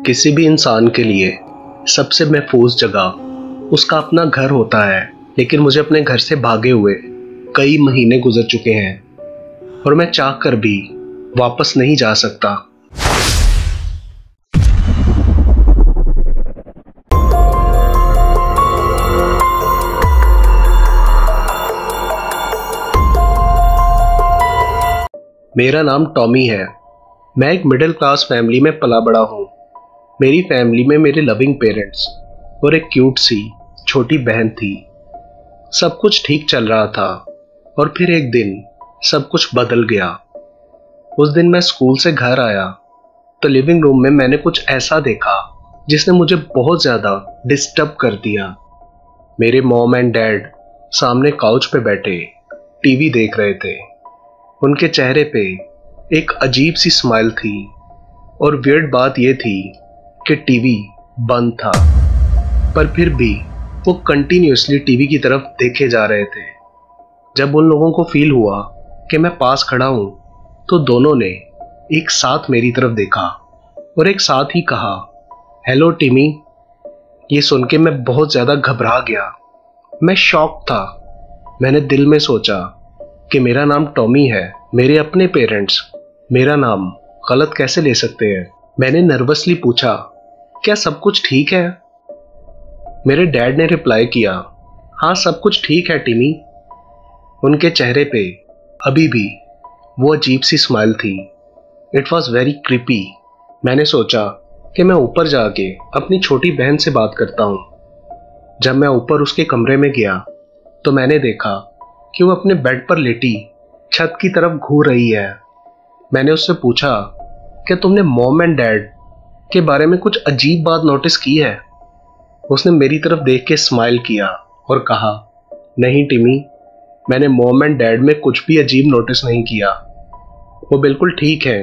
किसी भी इंसान के लिए सबसे महफूज जगह उसका अपना घर होता है, लेकिन मुझे अपने घर से भागे हुए कई महीने गुजर चुके हैं और मैं चाह कर भी वापस नहीं जा सकता। मेरा नाम टॉमी है। मैं एक मिडिल क्लास फैमिली में पला बड़ा हूँ। मेरी फैमिली में मेरे लविंग पेरेंट्स और एक क्यूट सी छोटी बहन थी। सब कुछ ठीक चल रहा था और फिर एक दिन सब कुछ बदल गया। उस दिन मैं स्कूल से घर आया तो लिविंग रूम में मैंने कुछ ऐसा देखा जिसने मुझे बहुत ज़्यादा डिस्टर्ब कर दिया। मेरे मॉम एंड डैड सामने काउच पे बैठे टीवी देख रहे थे। उनके चेहरे पे एक अजीब सी स्माइल थी और वियर्ड बात यह थी कि टीवी बंद था, पर फिर भी वो कंटिन्यूअसली टीवी की तरफ देखे जा रहे थे। जब उन लोगों को फील हुआ कि मैं पास खड़ा हूं तो दोनों ने एक साथ मेरी तरफ देखा और एक साथ ही कहा, हेलो टिमी। ये सुन के मैं बहुत ज़्यादा घबरा गया। मैं शॉक था। मैंने दिल में सोचा कि मेरा नाम टॉमी है। मेरे अपने पेरेंट्स मेरा नाम गलत कैसे ले सकते हैं। मैंने नर्वसली पूछा, क्या सब कुछ ठीक है? मेरे डैड ने रिप्लाई किया, हाँ सब कुछ ठीक है टिमी। उनके चेहरे पे अभी भी वो अजीब सी स्माइल थी। It was very creepy. मैंने सोचा कि मैं ऊपर जाके अपनी छोटी बहन से बात करता हूँ। जब मैं ऊपर उसके कमरे में गया तो मैंने देखा कि वो अपने बेड पर लेटी छत की तरफ घूर रही है। मैंने उससे पूछा, क्या तुमने मॉम एंड डैड के बारे में कुछ अजीब बात नोटिस की है? उसने मेरी तरफ देख के स्माइल किया और कहा, नहीं टिमी, मैंने मॉम एंड डैड में कुछ भी अजीब नोटिस नहीं किया। वो बिल्कुल ठीक है।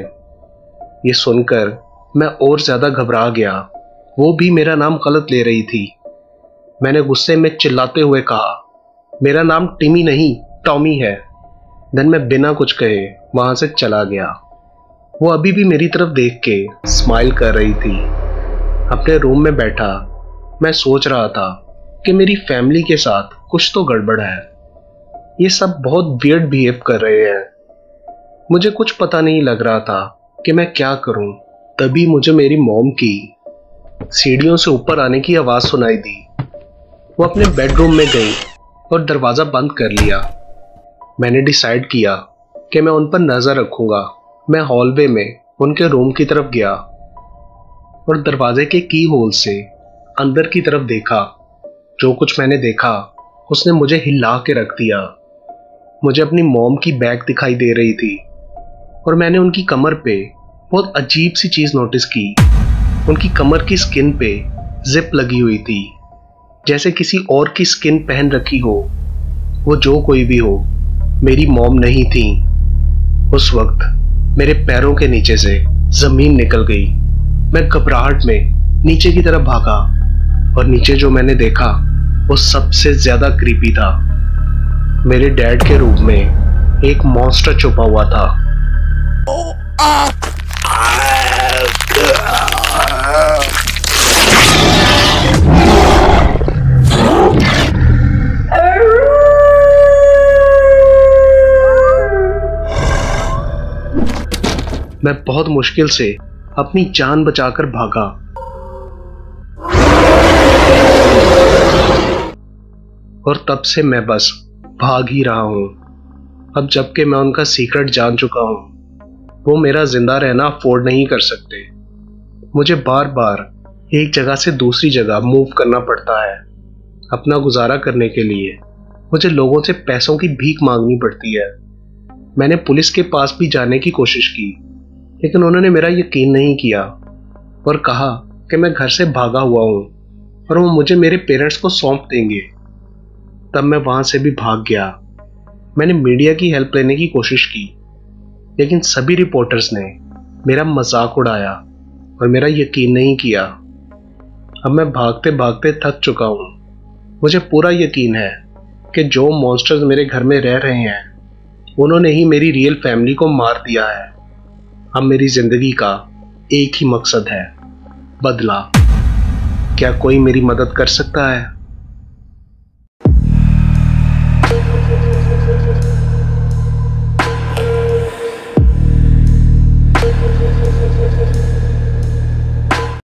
ये सुनकर मैं और ज़्यादा घबरा गया। वो भी मेरा नाम गलत ले रही थी। मैंने गुस्से में चिल्लाते हुए कहा, मेरा नाम टिमी नहीं टॉमी है। देन मैं बिना कुछ कहे वहां से चला गया। वो अभी भी मेरी तरफ देख के स्माइल कर रही थी। अपने रूम में बैठा मैं सोच रहा था कि मेरी फैमिली के साथ कुछ तो गड़बड़ है। ये सब बहुत वियर्ड बिहेव कर रहे हैं। मुझे कुछ पता नहीं लग रहा था कि मैं क्या करूं। तभी मुझे मेरी मॉम की सीढ़ियों से ऊपर आने की आवाज़ सुनाई दी। वो अपने बेडरूम में गई और दरवाज़ा बंद कर लिया। मैंने डिसाइड किया कि मैं उन पर नज़र रखूंगा। मैं हॉलवे में उनके रूम की तरफ गया और दरवाजे के की होल से अंदर की तरफ देखा। जो कुछ मैंने देखा उसने मुझे हिला के रख दिया। मुझे अपनी मॉम की बैग दिखाई दे रही थी और मैंने उनकी कमर पे बहुत अजीब सी चीज़ नोटिस की। उनकी कमर की स्किन पे जिप लगी हुई थी, जैसे किसी और की स्किन पहन रखी हो। वो जो कोई भी हो, मेरी मॉम नहीं थी। उस वक्त मेरे पैरों के नीचे से जमीन निकल गई। मैं घबराहट में नीचे की तरफ भागा और नीचे जो मैंने देखा वो सबसे ज्यादा क्रीपी था। मेरे डैड के रूम में एक मॉन्स्टर छुपा हुआ था। मैं बहुत मुश्किल से अपनी जान बचाकर भागा। और तब से मैं बस भाग ही रहा हूं। अब जबकि मैं उनका सीक्रेट जान चुका हूं, वो मेरा जिंदा रहना अफोर्ड नहीं कर सकते। मुझे बार बार एक जगह से दूसरी जगह मूव करना पड़ता है। अपना गुजारा करने के लिए मुझे लोगों से पैसों की भीख मांगनी पड़ती है। मैंने पुलिस के पास भी जाने की कोशिश की, लेकिन उन्होंने मेरा यकीन नहीं किया और कहा कि मैं घर से भागा हुआ हूँ और वो मुझे मेरे पेरेंट्स को सौंप देंगे। तब मैं वहाँ से भी भाग गया। मैंने मीडिया की हेल्प लेने की कोशिश की, लेकिन सभी रिपोर्टर्स ने मेरा मजाक उड़ाया और मेरा यकीन नहीं किया। अब मैं भागते भागते थक चुका हूँ। मुझे पूरा यकीन है कि जो मॉन्स्टर्स मेरे घर में रह रहे हैं उन्होंने ही मेरी रियल फैमिली को मार दिया है। अब मेरी जिंदगी का एक ही मकसद है, बदला। क्या कोई मेरी मदद कर सकता है?